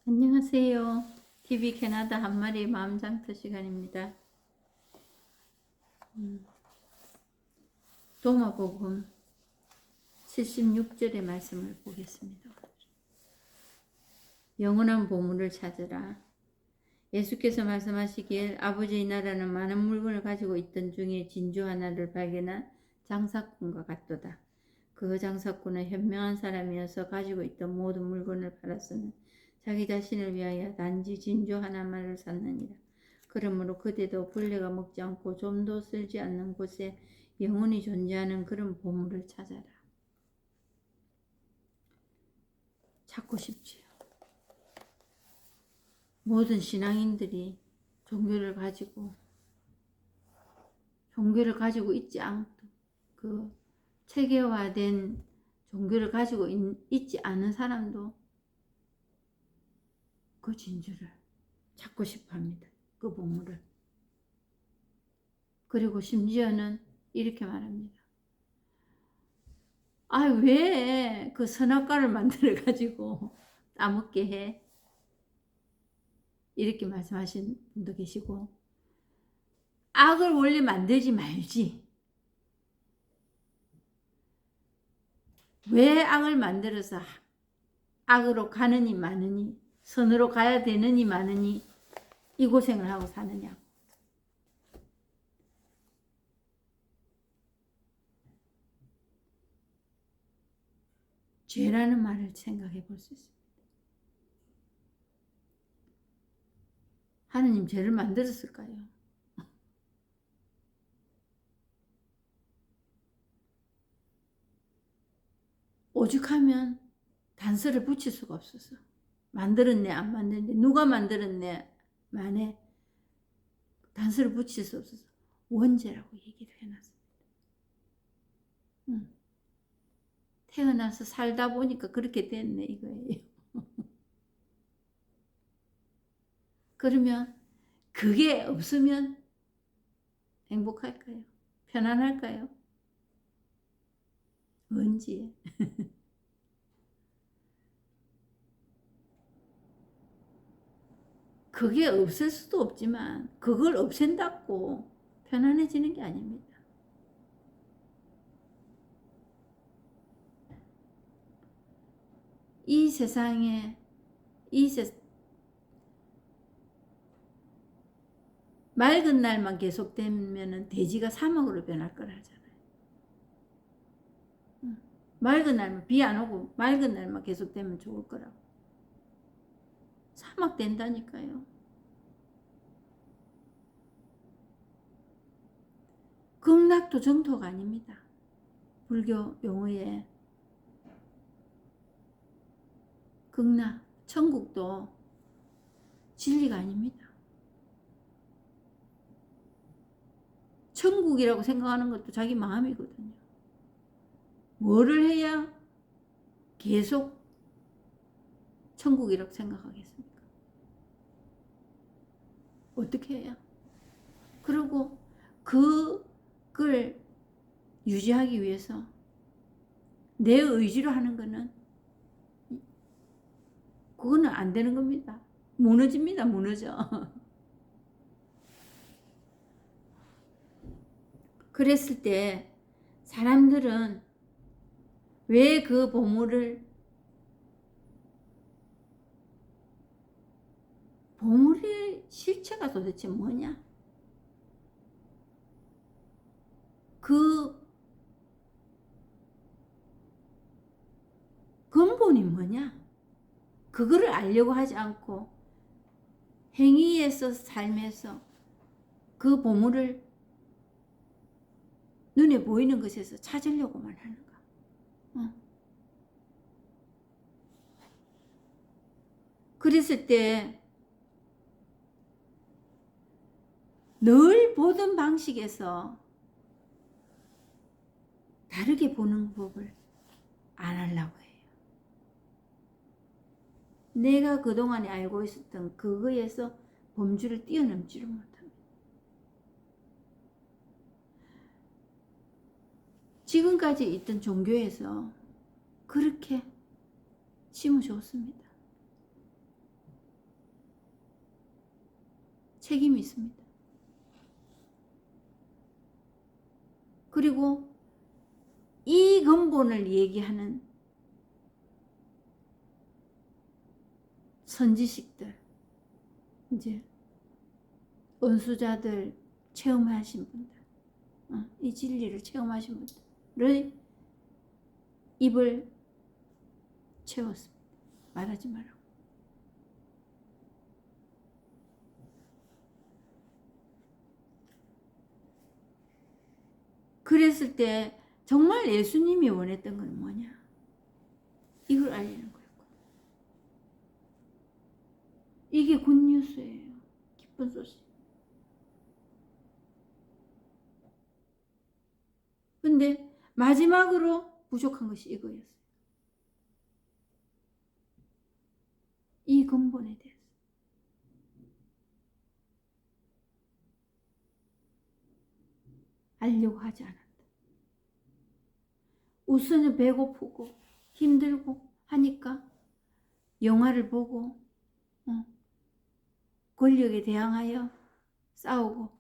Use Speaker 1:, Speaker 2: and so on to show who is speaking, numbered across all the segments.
Speaker 1: 안녕하세요. TV 캐나다 한 마리의 마음장터 시간입니다. 도마복음 76절의 말씀을 보겠습니다. 영원한 보물을 찾으라. 예수께서 말씀하시길 아버지의 나라는 많은 물건을 가지고 있던 중에 진주 하나를 발견한 장사꾼과 같도다. 그 장사꾼은 현명한 사람이어서 가지고 있던 모든 물건을 팔았으나 자기 자신을 위하여 단지 진주 하나만을 샀느니라. 그러므로 그대도 벌레가 먹지 않고 좀도 쓸지 않는 곳에 영원히 존재하는 그런 보물을 찾아라. 찾고 싶지요. 모든 신앙인들이 종교를 가지고 있지 않고 그 체계화된 종교를 가지고 있지 않은 사람도 그 진주를 찾고 싶어 합니다. 그 보물을. 그리고 심지어는 이렇게 말합니다. 아, 왜 그 선악과를 만들어 가지고 따먹게 해? 이렇게 말씀하신 분도 계시고, 악을 원래 만들지 말지. 왜 악을 만들어서 악으로 가느니 마느니, 선으로 가야 되느니 마느니 이 고생을 하고 사느냐. 죄라는 말을 생각해 볼 수 있습니다. 하느님 죄를 만들었을까요? 오죽하면 단서를 붙일 수가 없어서 만들었네 안 만들었네 누가 만들었네 만에 단서를 붙일 수 없어서 원죄라고 얘기를 해놨습니다. 태어나서 살다 보니까 그렇게 됐네 이거예요. 그러면 그게 없으면 행복할까요? 편안할까요? 뭔지. 그게 없을 수도 없지만 그걸 없앤다고 편안해지는 게 아닙니다. 이 세상에 맑은 날만 계속되면 대지가 사막으로 변할 거라 하잖아요. 맑은 날만 비 안 오고 맑은 날만 계속되면 좋을 거라고. 사막 된다니까요. 극락도 정토가 아닙니다. 불교 용어에 극락, 천국도 진리가 아닙니다. 천국이라고 생각하는 것도 자기 마음이거든요. 뭐를 해야 계속 천국이라고 생각하겠습니까? 어떻게 해야? 그리고 그걸 유지하기 위해서 내 의지로 하는 거는 그거는 안 되는 겁니다. 무너집니다. 무너져. 그랬을 때 사람들은 왜 그 보물의 실체가 도대체 뭐냐? 그 근본이 뭐냐? 그거를 알려고 하지 않고 행위에서 삶에서 그 보물을 눈에 보이는 것에서 찾으려고만 하는가? 그랬을 때 늘 보던 방식에서 다르게 보는 법을 안 하려고 해요. 내가 그동안에 알고 있었던 그거에서 범주를 뛰어넘지를 못합니다. 지금까지 있던 종교에서 그렇게 심어줬습니다. 책임이 있습니다. 그리고 이 근본을 얘기하는 선지식들, 이제 은수자들, 체험하신 분들, 이 진리를 체험하신 분들의 입을 채웠습니다. 말하지 말라고. 그랬을 때 정말 예수님이 원했던 건 뭐냐? 이걸 알리는 거예요. 이게 굿뉴스예요. 기쁜 소식. 근데 마지막으로 부족한 것이 이거였어요. 이 근본에 대해서. 알려고 하지 않았다. 우선은 배고프고 힘들고 하니까 영화를 보고 권력에 대항하여 싸우고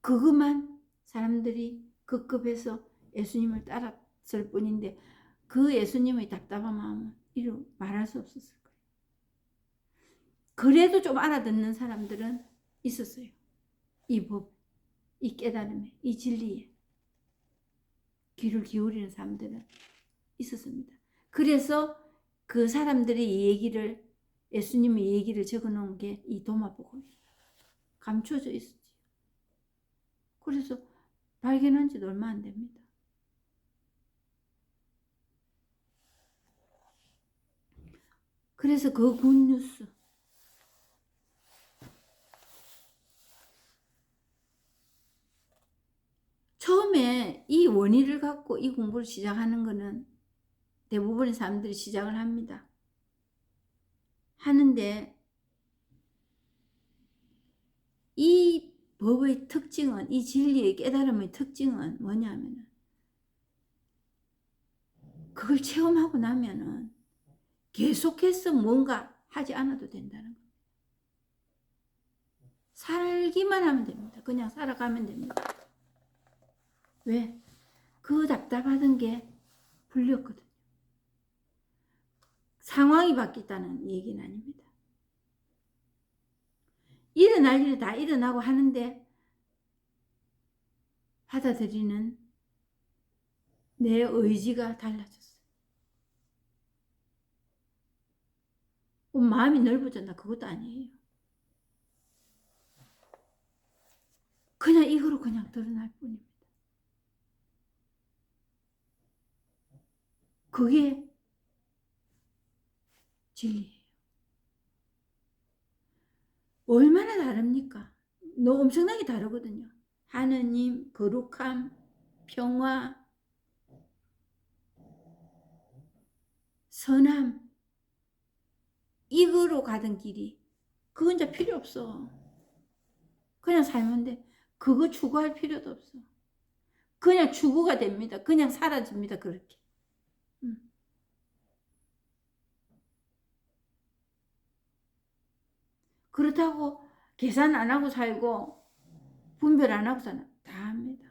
Speaker 1: 그것만 사람들이 급급해서 예수님을 따랐을 뿐인데 그 예수님의 답답한 마음은 이루 말할 수 없었을 거예요. 그래도 좀 알아듣는 사람들은 있었어요. 이 법, 이 깨달음에, 이 진리에 귀를 기울이는 사람들은 있었습니다. 그래서 그 사람들의 이 얘기를, 예수님의 얘기를 적어 놓은 게 이 도마복음이에요. 감춰져 있었지. 그래서 발견한 지도 얼마 안 됩니다. 그래서 그 굿뉴스, 처음에 이 원의를 갖고 이 공부를 시작하는 거는 대부분의 사람들이 시작을 합니다. 하는데 이 법의 특징은, 이 진리의 깨달음의 특징은 뭐냐면은 그걸 체험하고 나면은 계속해서 뭔가 하지 않아도 된다는 거예요. 살기만 하면 됩니다. 그냥 살아가면 됩니다. 왜? 그 답답하던 게 풀렸거든요. 상황이 바뀌었다는 얘기는 아닙니다. 일어날 일이 다 일어나고 하는데 받아들이는 내 의지가 달라졌어요. 마음이 넓어졌나? 그것도 아니에요. 그냥 이거로 그냥 드러날 뿐입니다. 그게 진리예요. 얼마나 다릅니까? 너무 엄청나게 다르거든요. 하느님, 거룩함, 평화, 선함, 이거로 가던 길이 그건 이제 필요 없어. 그냥 살면 돼. 그거 추구할 필요도 없어. 그냥 추구가 됩니다. 그냥 사라집니다. 그렇게. 그렇다고 계산 안 하고 살고 분별 안 하고 사는 다 합니다.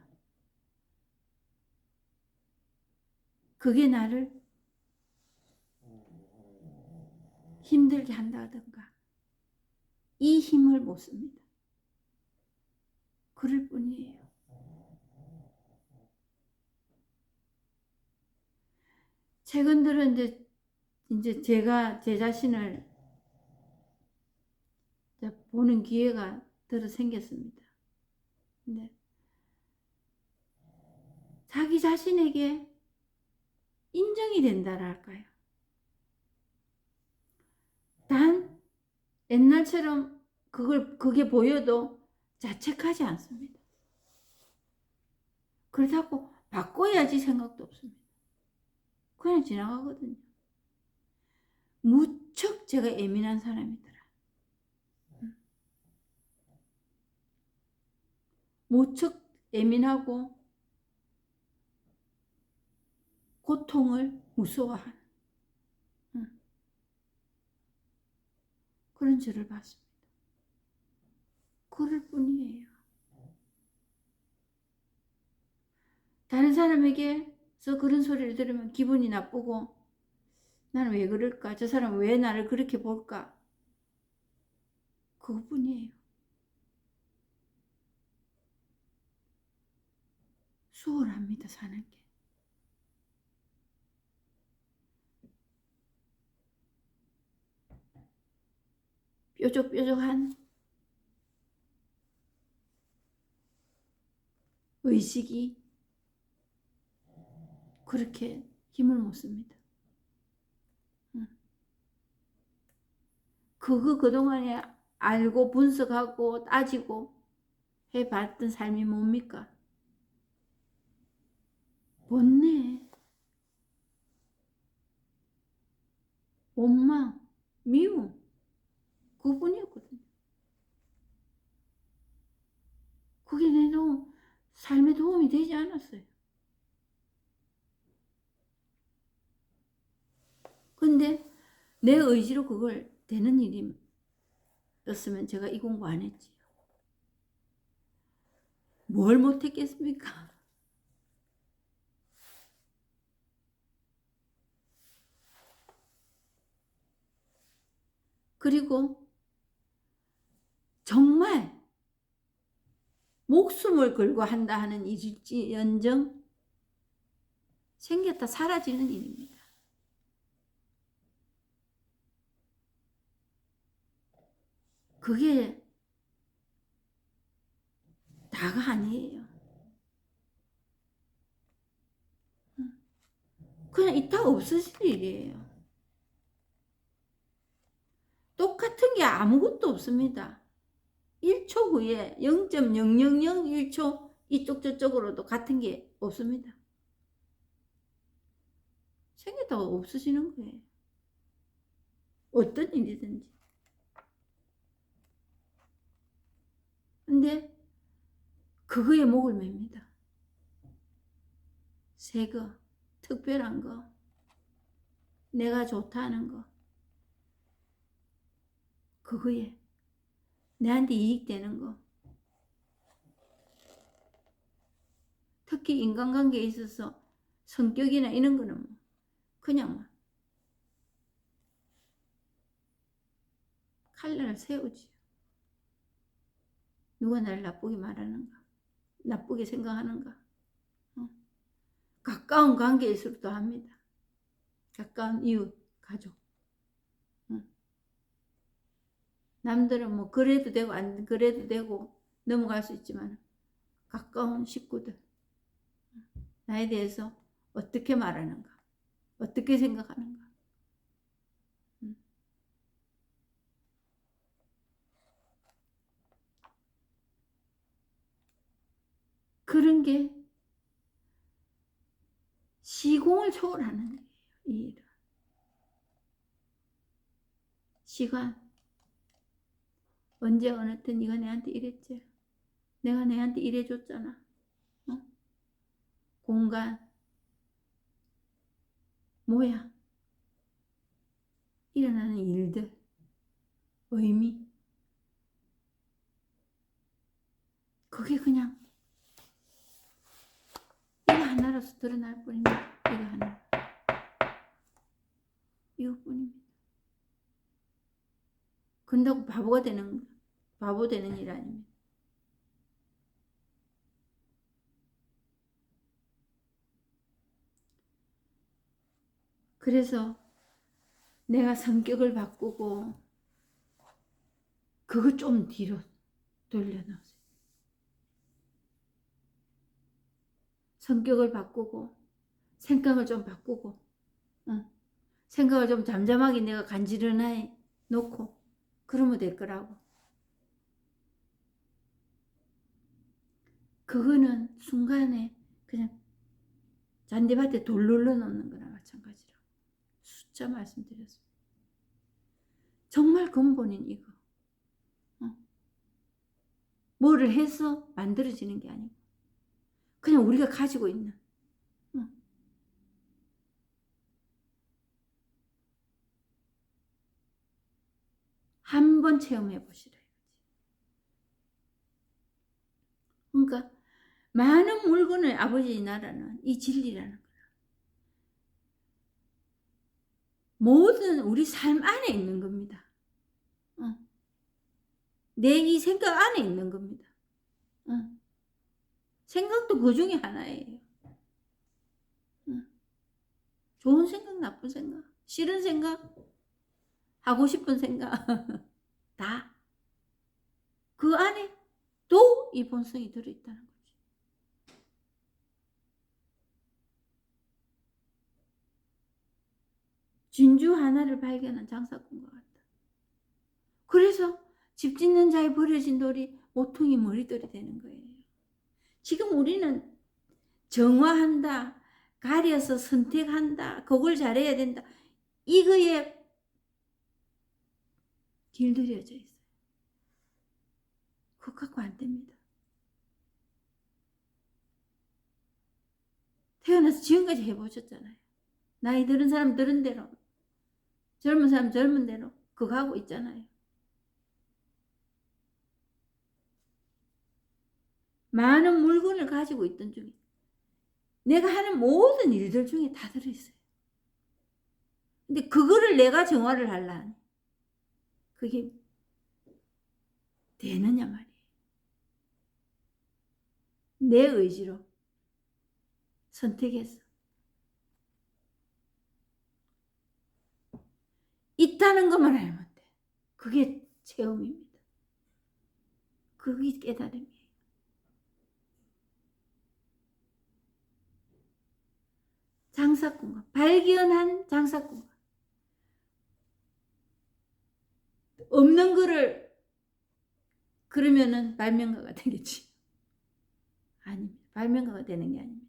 Speaker 1: 그게 나를 힘들게 한다든가 이 힘을 못 씁니다. 그럴 뿐이에요. 최근 들어 이제 제가 제 자신을 보는 기회가 들어 생겼습니다. 근데 자기 자신에게 인정이 된다랄까요? 단 옛날처럼 그게 보여도 자책하지 않습니다. 그렇다고 바꿔야지 생각도 없습니다. 그냥 지나가거든요. 무척 제가 예민한 사람이더라. 무척 예민하고 고통을 무서워하는 그런 죄를 받습니다. 그럴 뿐이에요. 다른 사람에게서 그런 소리를 들으면 기분이 나쁘고 나는 왜 그럴까? 저 사람은 왜 나를 그렇게 볼까? 그것뿐이에요. 수월합니다, 사는 게. 뾰족뾰족한 의식이 그렇게 힘을 못 씁니다. 그동안에 알고 분석하고 따지고 해봤던 삶이 뭡니까? 번뇌, 원망, 미움, 그뿐이었거든요. 그게 내 삶에 도움이 되지 않았어요. 근데 내 의지로 그걸 되는 일이었으면 제가 이 공부 안 했지요. 뭘 못했겠습니까? 그리고 정말 목숨을 걸고 한다 하는 일일지언정 생겼다 사라지는 일입니다. 그게 다가 아니에요. 그냥 이따 없어질 일이에요. 똑같은 게 아무것도 없습니다. 1초 후에 0.0001초 이쪽 저쪽으로도 같은 게 없습니다. 생겼다가 없어지는 거예요. 어떤 일이든지. 근데 그거에 목을 맵니다. 새 거, 특별한 거, 내가 좋다는 거, 그거에 내한테 이익되는 거. 특히 인간관계에 있어서 성격이나 이런 거는 뭐 그냥 칼날을 세우지. 누가 나를 나쁘게 말하는가? 나쁘게 생각하는가? 가까운 관계일수록도 합니다. 가까운 이웃, 가족. 남들은 뭐 그래도 되고 안 그래도 되고 넘어갈 수 있지만 가까운 식구들 나에 대해서 어떻게 말하는가? 어떻게 생각하는가? 그런 게 시공을 초월하는 거예요. 이 일은. 시간. 언제 어느 때 네가 내한테 이랬지? 내가 내한테 이래줬잖아. 어? 공간. 모양. 일어나는 일들. 의미. 그게 그냥 이거 하나로서 드러날 뿐입니다. 이거 하나. 이것뿐입니다. 근다고 바보 되는 일 아닙니다. 그래서 내가 성격을 바꾸고 그거 좀 뒤로 돌려놓으세요. 성격을 바꾸고 생각을 좀 바꾸고 생각을 좀 잠잠하게 내가 간지런하게 놓고 그러면 될 거라고. 그거는 순간에 그냥 잔디밭에 돌 눌러놓는 거나 마찬가지라고. 숫자 말씀드렸습니다. 정말 근본인 이거. 뭐를 해서 만들어지는 게 아니고 그냥 우리가 가지고 있는 한 한번 체험해 보시라. 그러니까 많은 물건을 아버지의 나라는 이 진리라는 거야. 모든 우리 삶 안에 있는 겁니다. 내 이 생각 안에 있는 겁니다. 생각도 그 중에 하나예요. 좋은 생각, 나쁜 생각, 싫은 생각, 하고 싶은 생각 다 그 안에 또 이 본성이 들어있다는 거지. 진주 하나를 발견한 장사꾼과 같다. 그래서 집 짓는 자의 버려진 돌이 모퉁이 머리돌이 되는 거예요. 지금 우리는 정화한다, 가려서 선택한다, 그걸 잘해야 된다, 이거에 길들여져 있어요. 그거 갖고 안 됩니다. 태어나서 지금까지 해보셨잖아요. 나이 들은 사람 들은 대로, 젊은 사람 젊은 대로 그거 하고 있잖아요. 많은 물건을 가지고 있던 중에 내가 하는 모든 일들 중에 다 들어있어요. 근데 그거를 내가 정화를 하려니 그게 되느냐 말이에요. 내 의지로 선택해서 있다는 것만 알면 돼. 그게 체험입니다. 그게 깨달음이에요. 장사꾼과 발견한 장사꾼과 없는 거를 그러면은 발명가가 되겠지. 아닙니다. 발명가가 되는 게 아닙니다.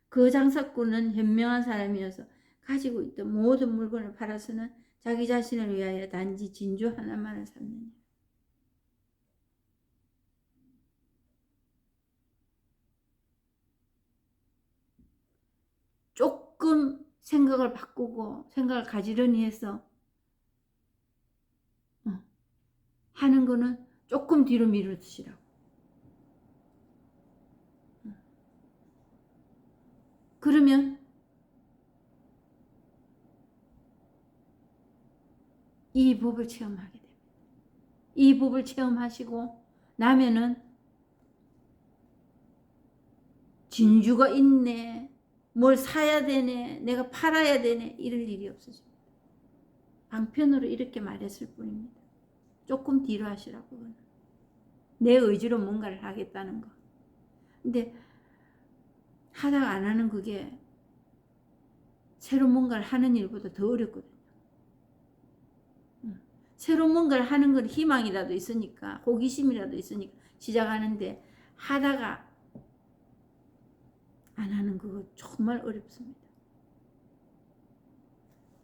Speaker 1: 그 장사꾼은 현명한 사람이어서 가지고 있던 모든 물건을 팔아서는 자기 자신을 위하여 단지 진주 하나만을 삼느니라. 조금 생각을 바꾸고 생각을 가지런히 해서 하는 거는 조금 뒤로 미루시라고. 그러면 이 법을 체험하게 됩니다. 이 법을 체험하시고 나면은 진주가 있네, 뭘 사야 되네, 내가 팔아야 되네, 이럴 일이 없어집니다. 방편으로 이렇게 말했을 뿐입니다. 조금 뒤로 하시라고. 그거는. 내 의지로 뭔가를 하겠다는 거. 근데 하다가 안 하는 그게 새로 뭔가를 하는 일보다 더 어렵거든요. 새로 뭔가를 하는 건 희망이라도 있으니까, 호기심이라도 있으니까 시작하는데 하다가 안 하는 그거 정말 어렵습니다.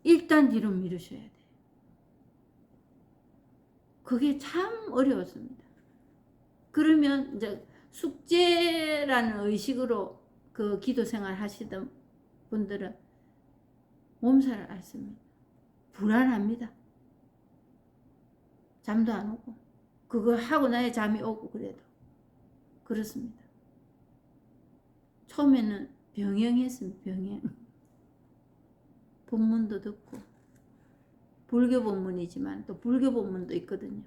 Speaker 1: 일단 뒤로 미루셔야 돼요. 그게 참 어려웠습니다. 그러면 이제 숙제라는 의식으로 그 기도 생활 하시던 분들은 몸살을 앓습니다. 불안합니다. 잠도 안 오고, 그거 하고 나야 잠이 오고 그래도 그렇습니다. 처음에는 병행했습니다. 병행. 본문도 듣고, 불교 본문이지만 또 불교 본문도 있거든요.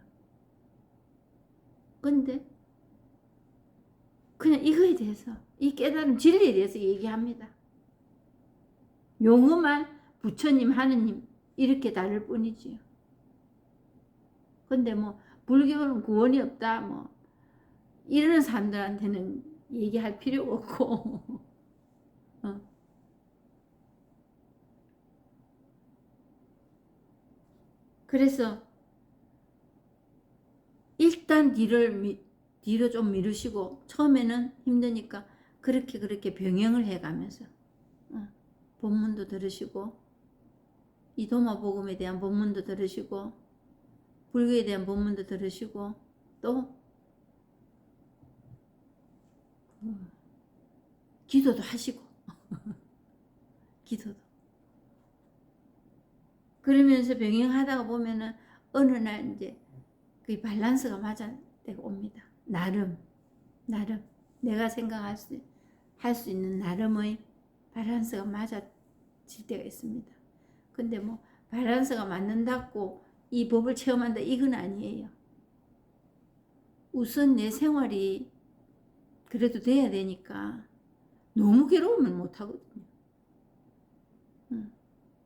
Speaker 1: 근데 그냥 이거에 대해서, 이 깨달음 진리에 대해서 얘기합니다. 용어만 부처님, 하느님 이렇게 다를 뿐이지요. 근데 뭐 불교는 구원이 없다 뭐 이러는 사람들한테는 얘기할 필요가 없고 그래서 일단 뒤로 좀 미루시고, 처음에는 힘드니까 그렇게 병행을 해가면서 본문도 들으시고, 이 도마복음에 대한 본문도 들으시고, 불교에 대한 본문도 들으시고, 또 기도도 하시고 기도도. 그러면서 병행하다가 보면은 어느 날 이제 그 밸런스가 맞아 때가 옵니다. 나름 내가 생각할 할 수 있는 나름의 밸런스가 맞아질 때가 있습니다. 근데 뭐 밸런스가 맞는다고 이 법을 체험한다 이건 아니에요. 우선 내 생활이 그래도 돼야 되니까 너무 괴로우면 못하거든요.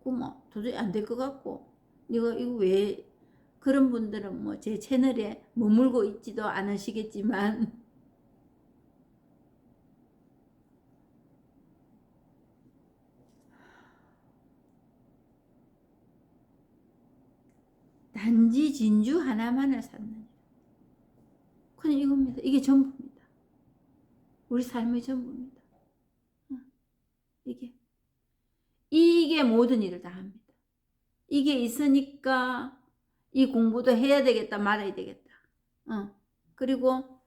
Speaker 1: 그뭐 도저히 안 될 것 같고 이거 왜 그런 분들은 뭐 제 채널에 머물고 있지도 않으시겠지만 단지 진주 하나만을 찾는 그냥 이겁니다. 이게 전부입니다. 우리 삶의 전부입니다. 이게 모든 일을 다 합니다. 이게 있으니까 이 공부도 해야 되겠다 말아야 되겠다. 그리고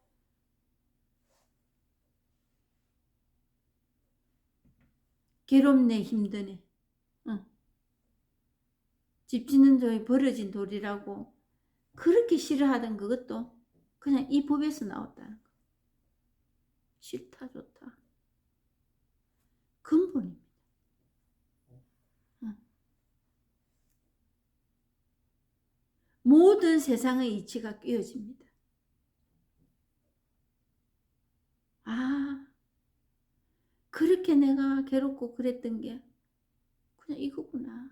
Speaker 1: 괴롭네 힘드네. 집 짓는 저희 버려진 돌이라고 그렇게 싫어하던 그것도 그냥 이 법에서 나왔다는 거. 싫다 좋다. 근본입니다. 모든 세상의 이치가 끼어집니다. 아, 그렇게 내가 괴롭고 그랬던 게 그냥 이거구나.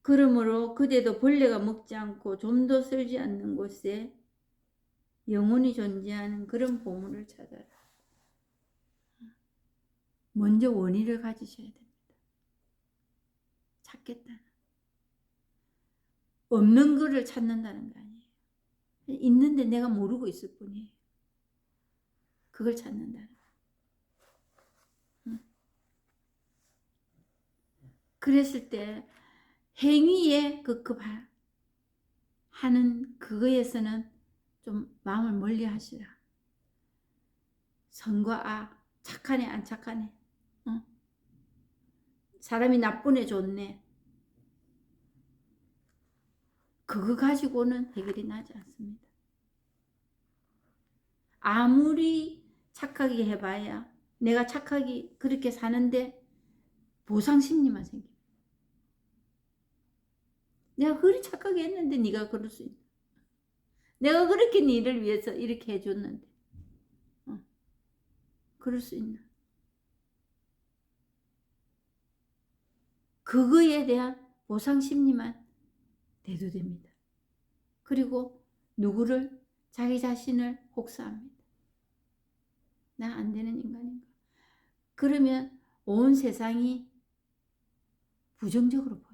Speaker 1: 그러므로 그대도 벌레가 먹지 않고 좀도 쓸지 않는 곳에 영원히 존재하는 그런 보물을 찾아라. 먼저 원의를 가지셔야 됩니다. 찾겠다는. 없는 거를 찾는다는 거 아니에요. 있는데 내가 모르고 있을 뿐이에요. 그걸 찾는다는 거. 그랬을 때 행위에 하는 그거에서는 좀 마음을 멀리 하시라. 선과 악, 착하네 안 착하네, 사람이 나쁘네 좋네, 그거 가지고는 해결이 나지 않습니다. 아무리 착하게 해봐야 내가 착하게 그렇게 사는데 보상심리만 생깁니다. 내가 그리 착하게 했는데 네가 그럴 수 있나? 내가 그렇게 네를 위해서 이렇게 해줬는데 그럴 수 있나? 그거에 대한 보상심리만 대두됩니다. 그리고 누구를? 자기 자신을 혹사합니다. 나 안 되는 인간인가? 그러면 온 세상이 부정적으로 보입니다.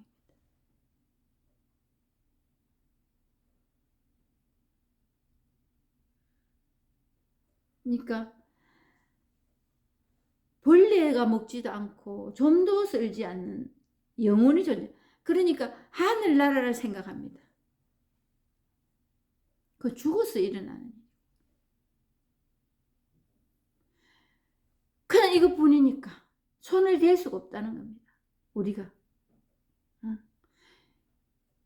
Speaker 1: 그러니까 벌레가 먹지도 않고 좀도 쓸지 않는 영혼이 존재. 그러니까 하늘나라를 생각합니다. 그 죽어서 일어나는 일. 그냥 이것뿐이니까 손을 댈 수가 없다는 겁니다.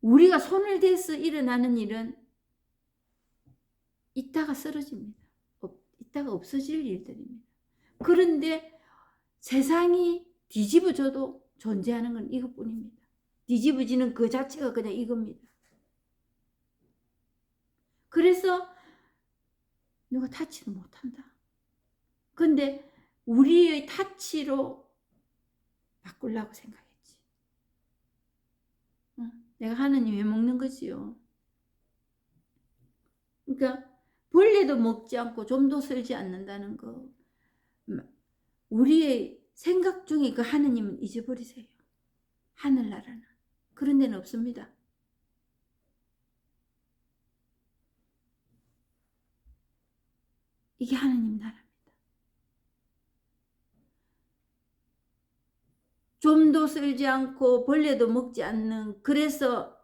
Speaker 1: 우리가 손을 대서 일어나는 일은 이따가 쓰러집니다. 이따가 없어질 일들입니다. 그런데 세상이 뒤집어져도 존재하는 건 이것뿐입니다. 뒤집어지는 그 자체가 그냥 이겁니다. 그래서 누가 타치를 못한다. 근데 우리의 타치로 바꾸려고 생각했지. 내가 하느님 왜 먹는 거지요. 그러니까 벌레도 먹지 않고 좀도 쓸지 않는다는 거. 우리의 생각 중에 그 하느님은 잊어버리세요. 하늘나라는 그런 데는 없습니다. 이게 하느님 나라입니다. 좀도 쓸지 않고 벌레도 먹지 않는, 그래서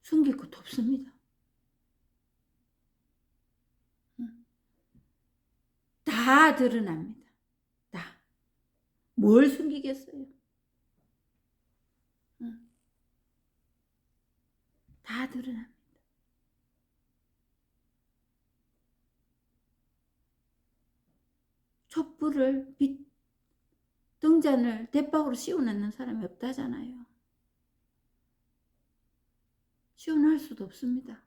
Speaker 1: 숨길 것도 없습니다. 다 다 드러납니다. 다. 뭘 숨기겠어요? 응. 다 드러납니다. 촛불을 등잔을 대박으로 씌워놓는 사람이 없다잖아요. 씌워놓을 수도 없습니다.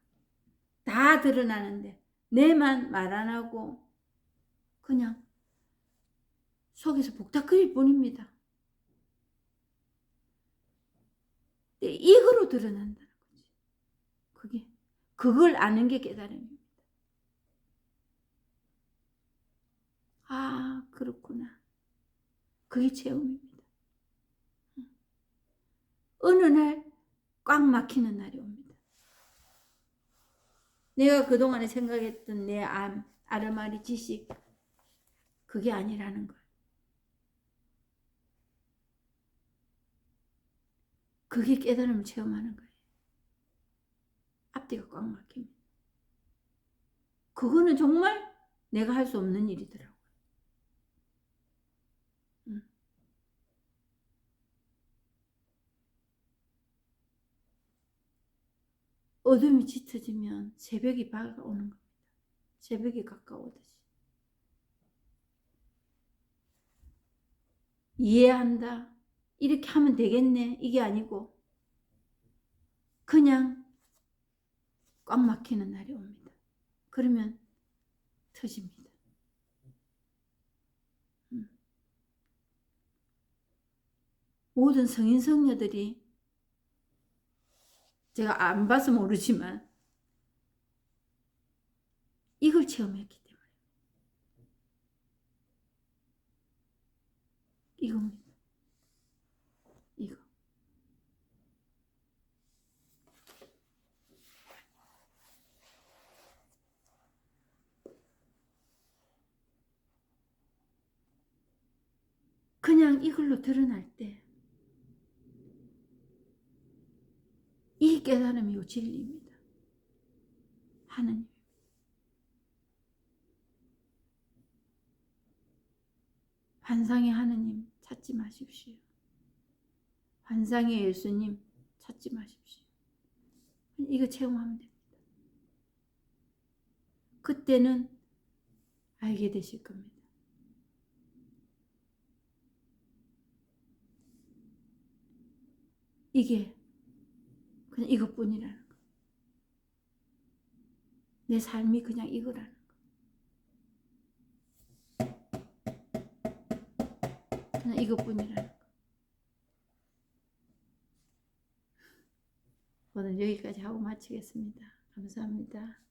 Speaker 1: 다 드러나는데 내만 말 안 하고 그냥 속에서 복닥거릴 뿐입니다. 이거로 드러난다는 거지. 그걸 아는 게 깨달음입니다. 아, 그렇구나. 그게 체험입니다. 어느 날 꽉 막히는 날이 옵니다. 내가 그동안에 생각했던 내 아르마리 지식, 그게 아니라는 걸. 그게 깨달음을 체험하는 거예요. 앞뒤가 꽉 막힙니다. 그거는 정말 내가 할 수 없는 일이더라고요. 어둠이 짙어지면 새벽이 밝아오는 겁니다. 새벽이 가까워듯이. 이해한다. 이렇게 하면 되겠네. 이게 아니고 그냥 꽉 막히는 날이 옵니다. 그러면 터집니다. 모든 성인 성녀들이 제가 안 봐서 모르지만 이걸 체험했기 때문에 이겁니다. 이거. 그냥 이걸로 드러날 때 이 깨달음이 요 진리입니다. 하느님. 환상의 하느님 찾지 마십시오. 환상의 예수님 찾지 마십시오. 이거 체험하면 됩니다. 그때는 알게 되실 겁니다. 이게 그냥 이것뿐이라는 거. 내 삶이 그냥 이거라는 거. 그냥 이것뿐이라는 거. 오늘 여기까지 하고 마치겠습니다. 감사합니다.